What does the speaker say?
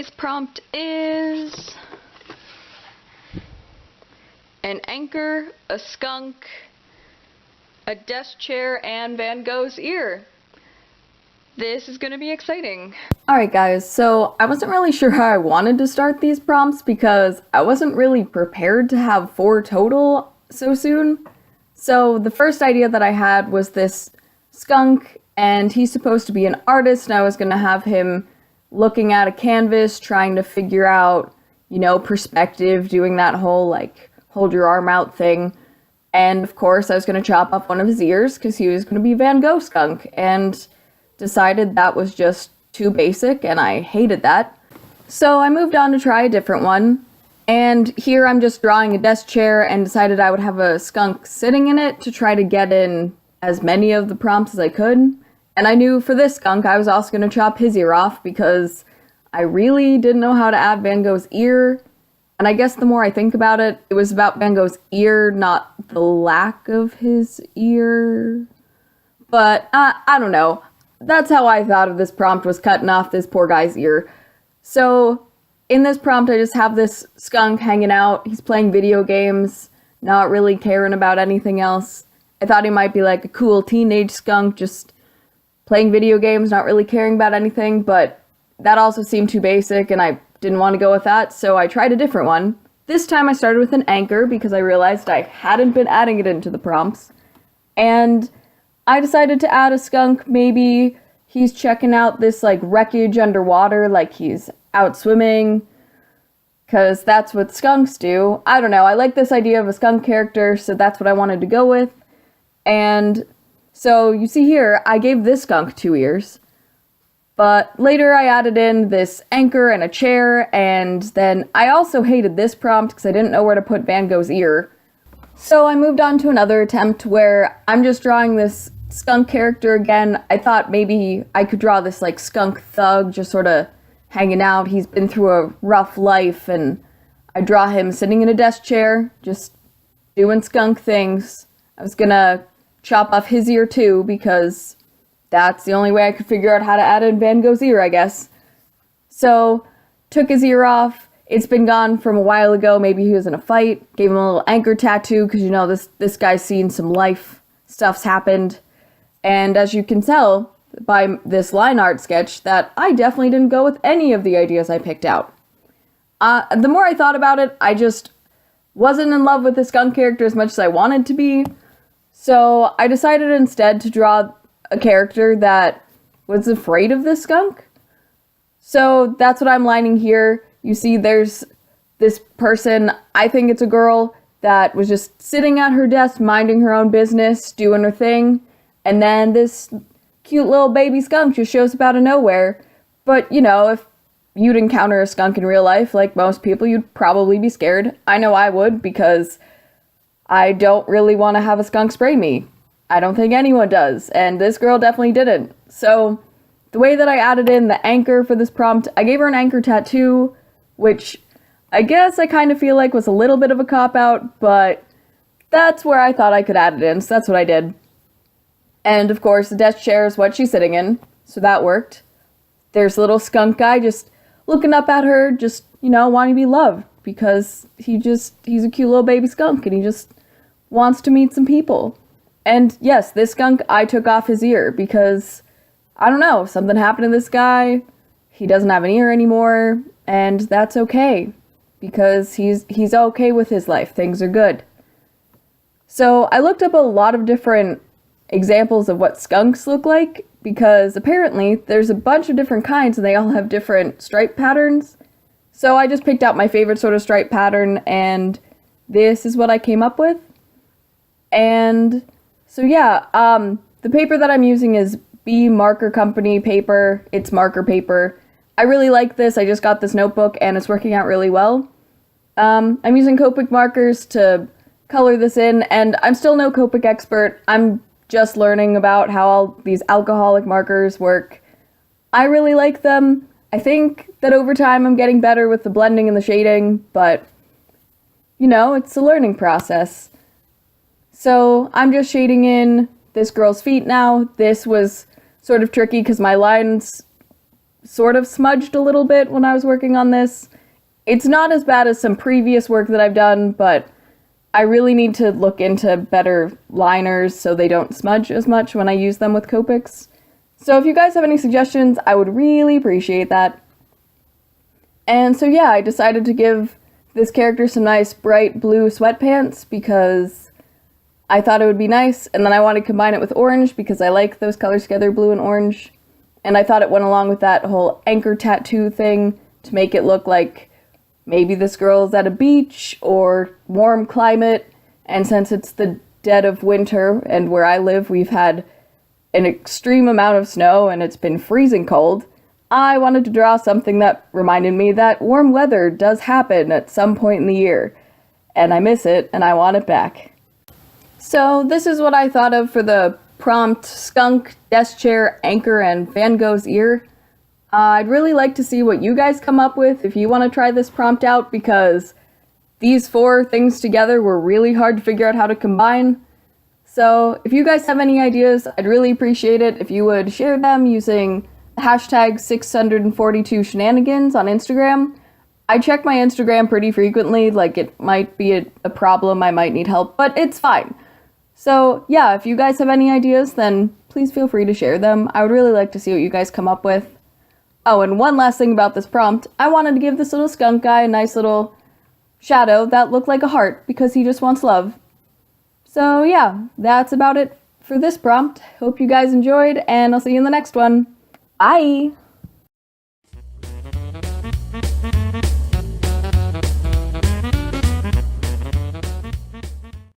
Today's prompt is an anchor, a skunk, a desk chair, and Van Gogh's ear. This is going to be exciting. Alright guys, so I wasn't really sure how I wanted to start these prompts because I wasn't really prepared to have 4 total so soon. So the first idea that I had was this skunk, and he's supposed to be an artist, and I was going to have him looking at a canvas, trying to figure out, perspective, doing that whole, hold your arm out thing. And of course, I was going to chop off one of his ears because he was going to be Van Gogh skunk, and decided that was just too basic, and I hated that. So I moved on to try a different one, and here I'm just drawing a desk chair and decided I would have a skunk sitting in it to try to get in as many of the prompts as I could. And I knew for this skunk I was also going to chop his ear off because I really didn't know how to add Van Gogh's ear. And I guess the more I think about it, it was about Van Gogh's ear, not the lack of his ear. But I don't know. That's how I thought of this prompt, was cutting off this poor guy's ear. So in this prompt I just have this skunk hanging out. He's playing video games, not really caring about anything else. I thought he might be like a cool teenage skunk, just playing video games, not really caring about anything, but that also seemed too basic and I didn't want to go with that, so I tried a different one. This time I started with an anchor because I realized I hadn't been adding it into the prompts. And I decided to add a skunk. Maybe he's checking out this wreckage underwater, like he's out swimming, because that's what skunks do. I don't know, I like this idea of a skunk character, so that's what I wanted to go with. And so you see here, I gave this skunk 2 ears, but later I added in this anchor and a chair, and then I also hated this prompt because I didn't know where to put Van Gogh's ear. So I moved on to another attempt where I'm just drawing this skunk character again. I thought maybe I could draw this skunk thug just sort of hanging out. He's been through a rough life, and I draw him sitting in a desk chair, just doing skunk things. I was gonna chop off his ear too, because that's the only way I could figure out how to add in Van Gogh's ear, I guess. So, took his ear off. It's been gone from a while ago. Maybe he was in a fight. Gave him a little anchor tattoo, because this guy's seen some life. Stuff's happened. And as you can tell by this line art sketch, that I definitely didn't go with any of the ideas I picked out. The more I thought about it, I just wasn't in love with the skunk character as much as I wanted to be. So I decided instead to draw a character that was afraid of this skunk. So that's what I'm lining here. You see there's this person, I think it's a girl, that was just sitting at her desk minding her own business, doing her thing, and then this cute little baby skunk just shows up out of nowhere. But if you'd encounter a skunk in real life, like most people, you'd probably be scared. I know I would, because I don't really want to have a skunk spray me. I don't think anyone does, and this girl definitely didn't. So, the way that I added in the anchor for this prompt, I gave her an anchor tattoo, which I guess I kind of feel like was a little bit of a cop-out, but that's where I thought I could add it in, so that's what I did. And of course, the desk chair is what she's sitting in, so that worked. There's a little skunk guy just looking up at her, just, wanting to be loved, because he's a cute little baby skunk, and he just wants to meet some people. And yes, this skunk, I took off his ear because, I don't know, something happened to this guy. He doesn't have an ear anymore, and that's okay, because he's okay with his life. Things are good. So I looked up a lot of different examples of what skunks look like, because apparently there's a bunch of different kinds and they all have different stripe patterns. So I just picked out my favorite sort of stripe pattern, and this is what I came up with. And so yeah, the paper that I'm using is B Marker Company paper. It's marker paper. I really like this. I just got this notebook and it's working out really well. I'm using Copic markers to color this in, and I'm still no Copic expert. I'm just learning about how all these alcoholic markers work. I really like them. I think that over time I'm getting better with the blending and the shading, but it's a learning process. So I'm just shading in this girl's feet now. This was sort of tricky because my lines sort of smudged a little bit when I was working on this. It's not as bad as some previous work that I've done, but I really need to look into better liners so they don't smudge as much when I use them with Copics. So if you guys have any suggestions, I would really appreciate that. And so yeah, I decided to give this character some nice bright blue sweatpants because I thought it would be nice, and then I wanted to combine it with orange because I like those colors together, blue and orange. And I thought it went along with that whole anchor tattoo thing to make it look like maybe this girl's at a beach or warm climate. And since it's the dead of winter and where I live we've had an extreme amount of snow and it's been freezing cold, I wanted to draw something that reminded me that warm weather does happen at some point in the year. And I miss it and I want it back. So this is what I thought of for the prompt skunk, desk chair, anchor, and Van Gogh's ear. I'd really like to see what you guys come up with if you want to try this prompt out, because these 4 things together were really hard to figure out how to combine. So if you guys have any ideas, I'd really appreciate it if you would share them using the hashtag 642shenanigans on Instagram. I check my Instagram pretty frequently, like it might be a problem, I might need help, but it's fine. So yeah, if you guys have any ideas, then please feel free to share them. I would really like to see what you guys come up with. Oh, and one last thing about this prompt. I wanted to give this little skunk guy a nice little shadow that looked like a heart because he just wants love. So yeah, that's about it for this prompt. Hope you guys enjoyed, and I'll see you in the next one. Bye!